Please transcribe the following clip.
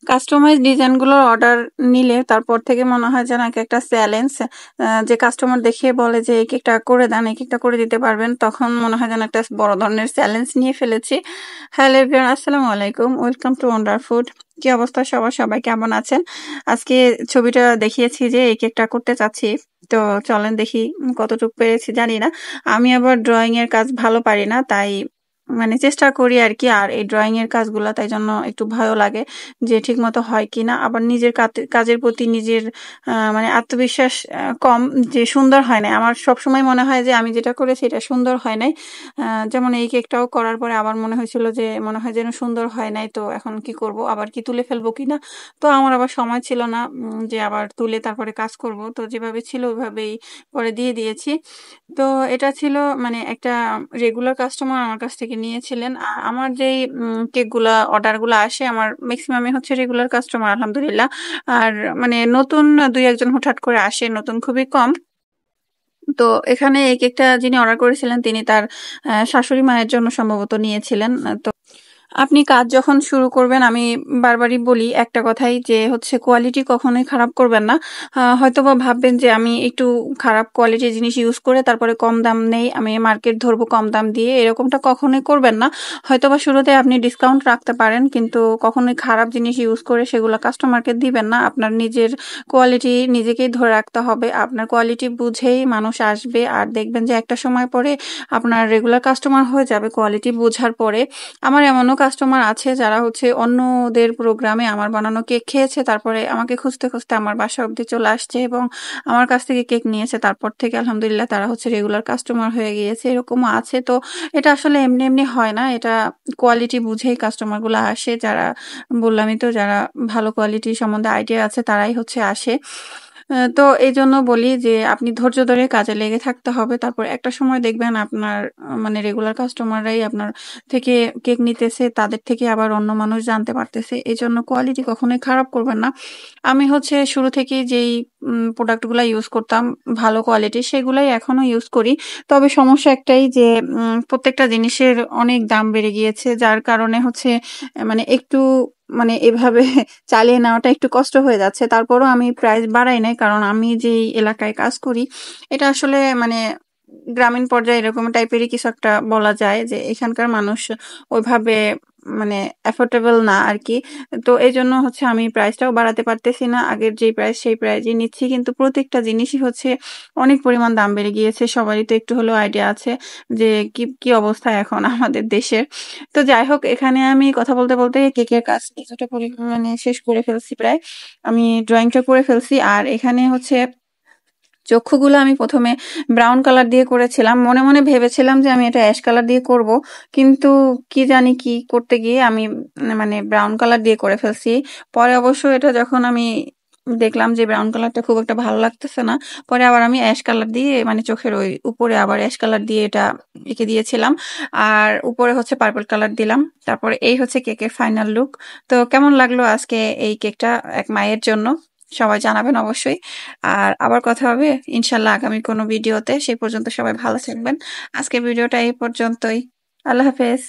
Customise ডিজাইনগুলোর order নিলে তারপর থেকে মনে হয় যেন একটা চ্যালেঞ্জ। যে কাস্টমার দেখে বলে যে এই কেকটা করে দেন, এই কেকটা করে দিতে পারবেন, তখন মনে হয় যেন একটা বড় ধরনের চ্যালেঞ্জ নিয়ে ফেলেছি। হ্যালো এভরিওয়ান, আসসালামু আলাইকুম, ওয়েলকাম টু ওয়ান্ডার ফুড। কি অবস্থা সবার, সবাই কেমন আছেন? আজকে ছবিটা দেখিয়েছি যে এই কেকটা করতে চাচ্ছি, তো চলেন দেখি কতটুকু পেরেছি জানি না। আমি আবার ড্রয়িং এর কাজ ভালো পারি না, তাই মানে চেষ্টা করি আর কি। আর এই ড্রয়িং এর কাজগুলো তাই জন্য একটু ভয়ও লাগে যে ঠিক মতো হয় কিনা। আবার নিজের কাজের প্রতি নিজের মানে আত্মবিশ্বাস কম, যে সুন্দর হয় নাই। আমার সবসময় মনে হয় যে আমি যেটা করেছি এটা সুন্দর হয় নাই। যেমন এই কেকটাও করার পরে আবার মনে হয়েছিল যে মনে হয় যেন সুন্দর হয় নাই, তো এখন কি করব, আবার কি তুলে ফেলবো কিনা। তো আমার আবার সময় ছিল না যে আবার তুলে তারপরে কাজ করব, তো যেভাবে ছিল ওইভাবেই পরে দিয়ে দিয়েছি। তো এটা ছিল মানে একটা রেগুলার কাস্টমার আমার কাছ থেকে নিয়েছিলেন। আর আমার যেই কেকগুলা অর্ডারগুলো আসে, আমার ম্যাক্সিমামই হচ্ছে রেগুলার কাস্টমার আলহামদুলিল্লাহ। আর মানে নতুন দুই একজন হুটহাট করে আসে, নতুন খুবই কম। তো এখানে এই কেকটা যিনি অর্ডার করেছিলেন তিনি তার শাশুড়ি মায়ের জন্য সম্ভবত নিয়েছিলেন। তো আপনি কাজ যখন শুরু করবেন, আমি বারবারই বলি একটা কথাই, যে হচ্ছে কোয়ালিটি কখনোই খারাপ করবেন না। হয়তোবা ভাববেন যে আমি একটু খারাপ কোয়ালিটির জিনিস ইউজ করে তারপরে কম দাম নেই, আমি মার্কেট ধরবো কম দাম দিয়ে, এরকমটা কখনোই করবেন না। হয়তোবা শুরুতে আপনি ডিসকাউন্ট রাখতে পারেন, কিন্তু কখনোই খারাপ জিনিস ইউজ করে সেগুলো কাস্টমারকে দিবেন না। আপনার নিজের কোয়ালিটি নিজেকেই ধরে রাখতে হবে। আপনার কোয়ালিটি বুঝেই মানুষ আসবে, আর দেখবেন যে একটা সময় পরে আপনার রেগুলার কাস্টমার হয়ে যাবে কোয়ালিটি বোঝার পরে। আমার এমনও কাস্টমার আছে যারা হচ্ছে অন্যদের প্রোগ্রামে আমার বানানো কেক খেয়েছে, তারপরে আমাকে খুঁজতে খুঁজতে আমার বাসা অবধি চলে আসছে এবং আমার কাছ থেকে কেক নিয়েছে। তারপর থেকে আলহামদুলিল্লাহ তারা হচ্ছে রেগুলার কাস্টমার হয়ে গিয়েছে, এরকমও আছে। তো এটা আসলে এমনি এমনি হয় না, এটা কোয়ালিটি বুঝেই কাস্টমারগুলো আসে। যারা বললামই তো, যারা ভালো কোয়ালিটি সম্বন্ধে আইডিয়া আছে তারাই হচ্ছে আসে। তো এই জন্য বলি যে আপনি ধৈর্য ধরে কাজে লেগে থাকতে হবে। তারপর একটা সময় দেখবেন আপনার মানে রেগুলার কাস্টমাররাই আপনার থেকে কেক নিতেছে, তাদের থেকে আবার অন্য মানুষ জানতে পারতেছে। এই জন্য কোয়ালিটি কখনোই খারাপ করবেন না। আমি হচ্ছে শুরু থেকেই যেই প্রোডাক্টগুলা ইউজ করতাম ভালো কোয়ালিটির, সেগুলাই এখনো ইউজ করি। তবে সমস্যা একটাই যে প্রত্যেকটা জিনিসের অনেক দাম বেড়ে গিয়েছে, যার কারণে হচ্ছে মানে একটু মানে এভাবে চালিয়ে নেওয়াটা একটু কষ্ট হয়ে যাচ্ছে। তারপরও আমি প্রাইস বাড়াই নাই, কারণ আমি যেই এলাকায় কাজ করি এটা আসলে মানে গ্রামীণ পর্যায়ে এরকম টাইপেরই কিছু একটা বলা যায়, যে এখানকার মানুষ ওইভাবে মানে অ্যাফোর্ডেবল না আর কি। তো এই জন্য হচ্ছে আমি প্রাইসটাও বাড়াতে পারতেছি না, আগের যেই প্রাইস সেই প্রাইসই নিচ্ছি। কিন্তু প্রত্যেকটা জিনিসই হচ্ছে অনেক পরিমাণ দাম বেড়ে গিয়েছে, সবারই তো একটু হলেও আইডিয়া আছে যে কি কি অবস্থা এখন আমাদের দেশের। তো যাই হোক, এখানে আমি কথা বলতে বলতে কেকের কাজ কিছুটা পরিমাণে শেষ করে ফেলছি প্রায়। আমি ড্রয়িংটা করে ফেলছি। আর এখানে হচ্ছে চক্ষুগুলো আমি প্রথমে ব্রাউন কালার দিয়ে করেছিলাম, মনে মনে ভেবেছিলাম যে আমি এটা অ্যাশ কালার দিয়ে করব, কিন্তু কি জানি কি করতে গিয়ে আমি মানে ব্রাউন কালার দিয়ে করে ফেলছি। পরে অবশ্য এটা যখন আমি দেখলাম যে ব্রাউন কালারটা খুব একটা ভালো লাগতেছে না, পরে আবার আমি অ্যাশ কালার দিয়ে মানে চোখের ওই উপরে আবার অ্যাশ কালার দিয়ে এটা এঁকে দিয়েছিলাম। আর উপরে হচ্ছে পার্পল কালার দিলাম। তারপরে এই হচ্ছে কেকের ফাইনাল লুক। তো কেমন লাগলো আজকে এই কেকটা এক মায়ের জন্য, সবাই জানাবেন অবশ্যই। আর আবার কথা হবে ইনশাল্লাহ আগামী কোনো ভিডিওতে। সেই পর্যন্ত সবাই ভালো থাকবেন। আজকের ভিডিওটা এই পর্যন্তই। আল্লাহ হাফেজ।